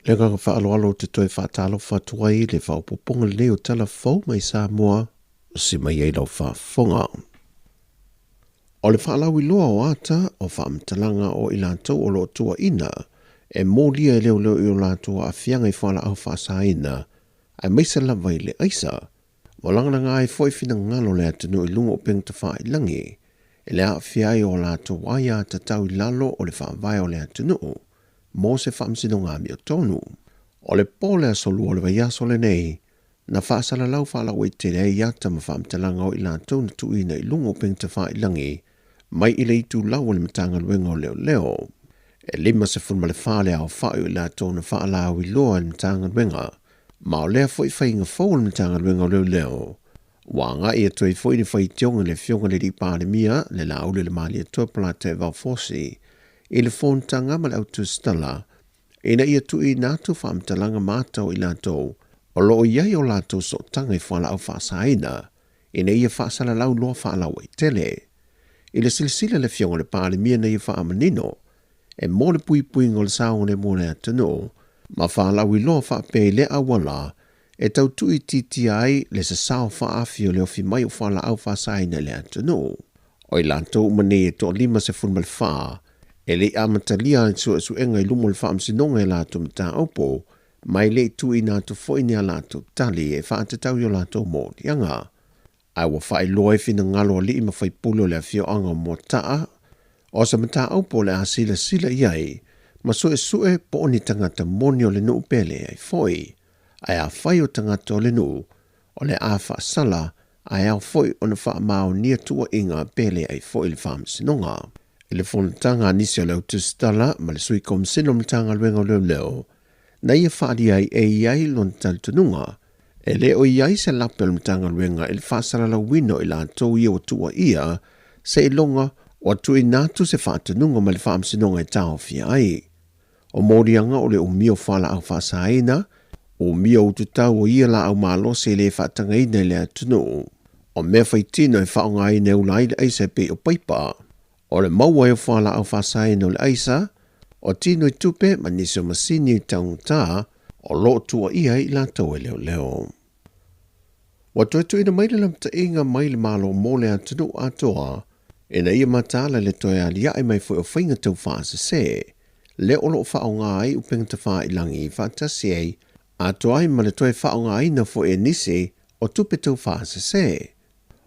Le kanga whaaloalo te toi whaatalo whatuai le whaopoponga leo tala fau mai Sāmoa si mai ei lau whaafonga. O le whaalawi loa o ata o whaamtalanga o ilantou o lo tua ina e mōlia e leo i o lātua a whianga i whaala au whaasaina ai meisa lava i le aisa o langaranga e foi fina ngalo le atunu i lungo o pengta wha i langi e le a whiai o lātua waia ta tau i lalo o le whaavai o le atunu mō se whaamsino ngā mio tonu. O le pōle a solu o le vai aso le nei, na whaasala lau whaalawa i te rei iata ma whaamtalanga o i lātou na tuina i lungo pengta wha i langi, mai i le itu lau o le matanga luenga o leo leo. E lima se funma le whaale au whau i lātou na whaalau i loa le matanga luenga, ma o lea fwoi whainga fau le matanga luenga o leo leo. Wanga i atoi fwoi ni whai tionga le fionga le ripāre mia, le laule le mali atua palate vau fosi, i le whontanga ma le autu Tala, ina ia tui nātu whaamtalanga mātau i lātou, o loo iai o lātou so tanga i whala au whaasaina, ina ia whaasala lau loa whaalau i tele. I le silisila le fionga le pāle mia na ia whaamanino, e mō le pui ngol sao le mō le atano, ma whaalau i loa whaape le awala, e tau tui titi ai le sa sao whaafio le ofi mai o whala au whaasaina le atano. O i lātou mane e to lima se funmal whaa, e le amatalia i su enga i lumo le whaamsinonga e lātou mta aupo, mai le tu i nātou foini a lātou tali e whaatatau i o lātou mō nianga. Ai wa whai loe fina ngalo li ima whai pulo le fio anga mō taa, o sa mta aupo le a sila iai, ma sue po oni tangata moni o le nuu pele ai foi, ai a whai o tangata o le nuu, o le a whaasala, ai au foi o na wha mao nia tua inga pele ai foi le whaamsinonga. I le whonatanga nisi o leo Tala, ma le sui komsino mtanga luenga o leo, na ia whaari ai e iai lon taltununga, e le o iai se lape o mtanga luenga il whaasara la wino i la tau ia o tua ia, se ilonga o tui nātu se whaatununga ma le whaamsinonga e tau fia ai. O morianga o le o mio whala au whaasaina, o mio ututau o ia la au malo se le whaatanga ina le atunu. O mea whaitino e whaonga ai ne ulai le aisa pe o paipa. O le maua e whala au whasai no le aisa, o tino i tupe ma niso masini i taunta, o lo tua ia i la tau e leo leo. Wa toi ina maile lamta inga maile malo mole atunu atoa, ina ia matala le toi alia ai mai fwy o whainga tau whaasa se, le olo whaonga ai upengta wha ilangi i whaatasi ei, atoa ai ma le toi whaonga ai na fwy e nisi o tupe tau whaasa se.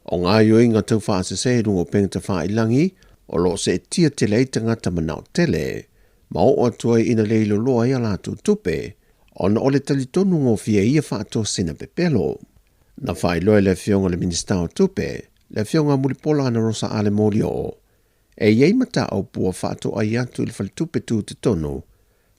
O ngā yoinga tau whaasa se rungo upengta wha ilangi, o lo se tia tele i tangata manao tele, ma o atua ina leilo loa ia lātu tupe, o na ole talitonu ngō fia ia whaato sina pepelo. Na whai loe le fionga le minista o tupe, le fionga mulipola ana rosa ale molio, e iei mata au pua whaato ai atu il fali tupe tu te tonu,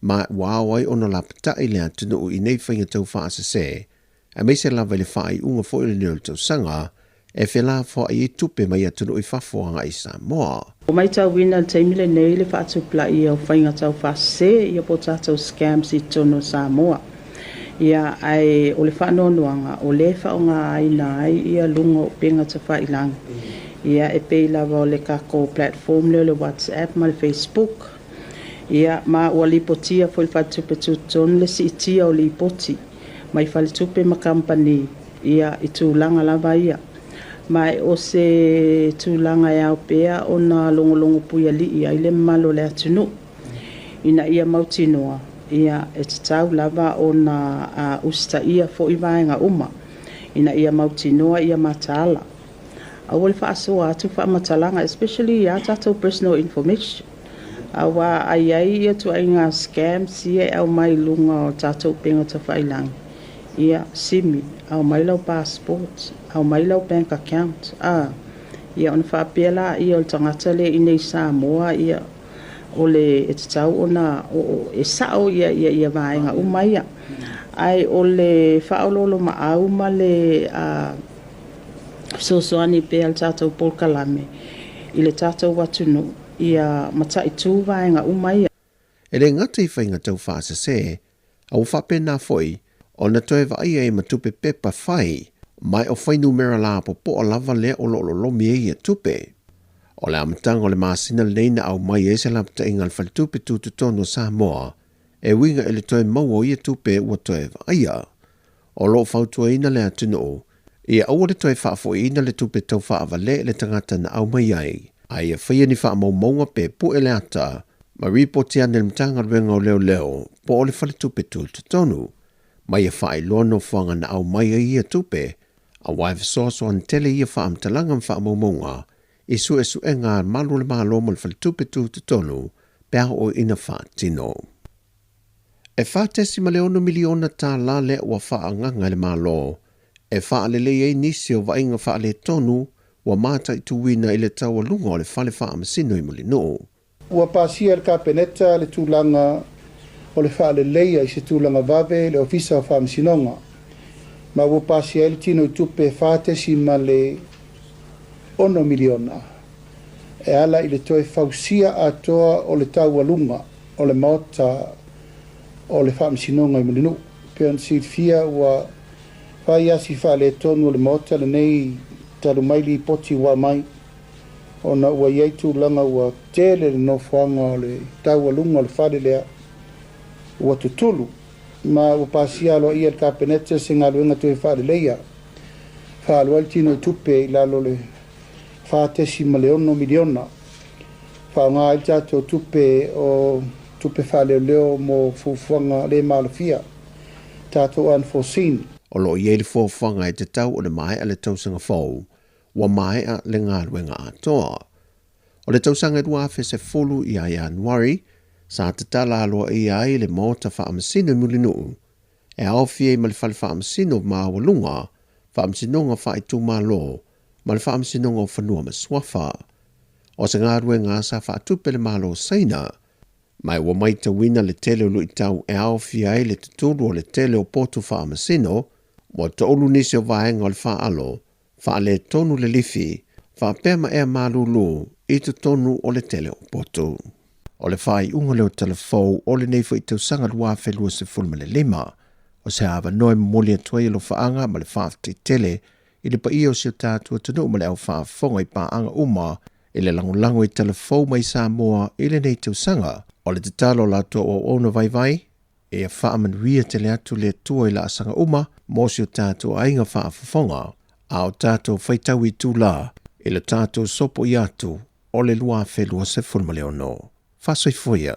ma wāwai ono la pata i le atunu i nei whainga tau whaasa se, a meise lava le whai unga fo ili nil tau sanga, e whela fo i tupe mai atunu i whafoanga i Sāmoa. O mai tau wina le taimile nei le whaatupla i au whainga tau whaase i a po tātou scams i tono Sāmoa. Ia ai o le whaanonuanga o le whaonga aina ai i a lungo penga ta whailangi. Ia e pei lava o le kako platform leo le WhatsApp ma le Facebook. Ia ma ua lipotia fo il whaatupe tuton le si itia o lipoti. Mai whalitupe ma company ia i tūlanga lava ia. Mai o se tūlanga e au pea o na longo puia li ia i le malo le atunu. Ina ia mautinoa, ia e tatau lava o na usta ia fo i vaenga uma. Ina ia mautinoa ia matala. Au le whaasoa atu wha matalanga, especially ia tatou personal information. Awa ai ia tu ainga scams ia au mai lunga o tatou penga ta whailangi. Ia simi, au mai lau passport, au mai lau bank account. Ia ona whaapela ia o tangata le inei Sāmoa ia o le e tatau ona e sao ia vaenga umaia. Ai o le whaololo ma au ma le sosoani pe al tatou polkalame i le tatou watunu ia matai tū vaenga umaia. E le ngata i whainga tau whaasa se, au whapena foi, o na toe vai e matupe pepa whai, mai o whainu mera la po a lava le o lo mie ia tupe. O le amatanga o le māsina leina au mai e se lapta ingal whalitupe tu tono Sāmoa, e winga ele toi maua ia tupe ua toi aia. O lo fautua ina le atino, ia aua le toi whaafo ina le tupe tau whaavale le tangata na au mai ai. Ai whaia ni wha maunga pe pu ele ata, ma ripoti ane le mtanga ruenga o leo po ole whale tupe tu tonu. Mai wha lono whanga na au mai ai ia tupe, a waifa soso an tele ia wha amtalanga wha maunga, isu e ngā malu le malo mo le whale tupe tu tonu, pēr o ina wha tino. E wha tesi ma leono miliona Tala le ua wha nganga le malo, e wha le lei nisi o vainga wha le tonu, ua mata i tuwina i le taua lunga o le whale wha amasino i muli no. Ua pasia le kapeneta le tūlanga o le wha le leia i se tūlanga vave le ofisa o wha amasinonga. Ma ua pasia le tino i tupe wha tesi ma le 1 miliona. E ala i le toe fausia atoa o le taua lunga o le maota o le wha amasinonga i muli no. Peon si fia ua whai asi wha le tonu o le maota le nei talu maili poti wa mai ona ua iei tūlanga ua tele le nofuanga o le taua lunga o le whare lea ua tutulu ma ua pasia aloa ia le kapeneta se ngā luenga tue whare leia whaaloa le tino i tupe i lalo le whaatesi ma le 1 miliona whaonga il tato tupe o tupe whale leo mo fufuanga le malafia tato unforeseen. O lo iei le fufuanga e te tau o le mai a le tausanga fau. Wa mai a le ngā ruenga atoa. O le tausanga rua se fulu i a Januari, sa te tala aloa i ai le mota wha amasino mulinu. E awhia i ma le whale wha amasino ma walunga, wha amasinonga wha i tū ma lo, ma le wha amasinonga o whanua ma swafa. O se ngā ruenga sa wha atupe le malo saina, mai wa mai ta wina le tele o lui tau e awhia ai le tuturu o le tele o potu wha amasino, wa ta olu nisi o vaenga o le wha alo, wha le tonu le lifi, wha pēma ea malulu i tu tonu o le tele o potu. O le whai unga leo telefou o le neifo i tau sanga rua whelua se fulma le lima, o se hawa noi mamoli atuai lo whaanga ma le whaafti tele, i le pa i o si o tātua tanu ma le au whaafonga i paanga uma, i le langolango i telefou mai Sāmoa i le nei tau sanga, o le tatalo la tua o ona vai vai, e a whaaman ria tele atu le tua i la asanga uma, mo si o tātua ainga whaafonga, a o tātou whaitau i tū la, i le tātou sopo i atu, o le lua whelua se fulma leo no. Fasoi foia.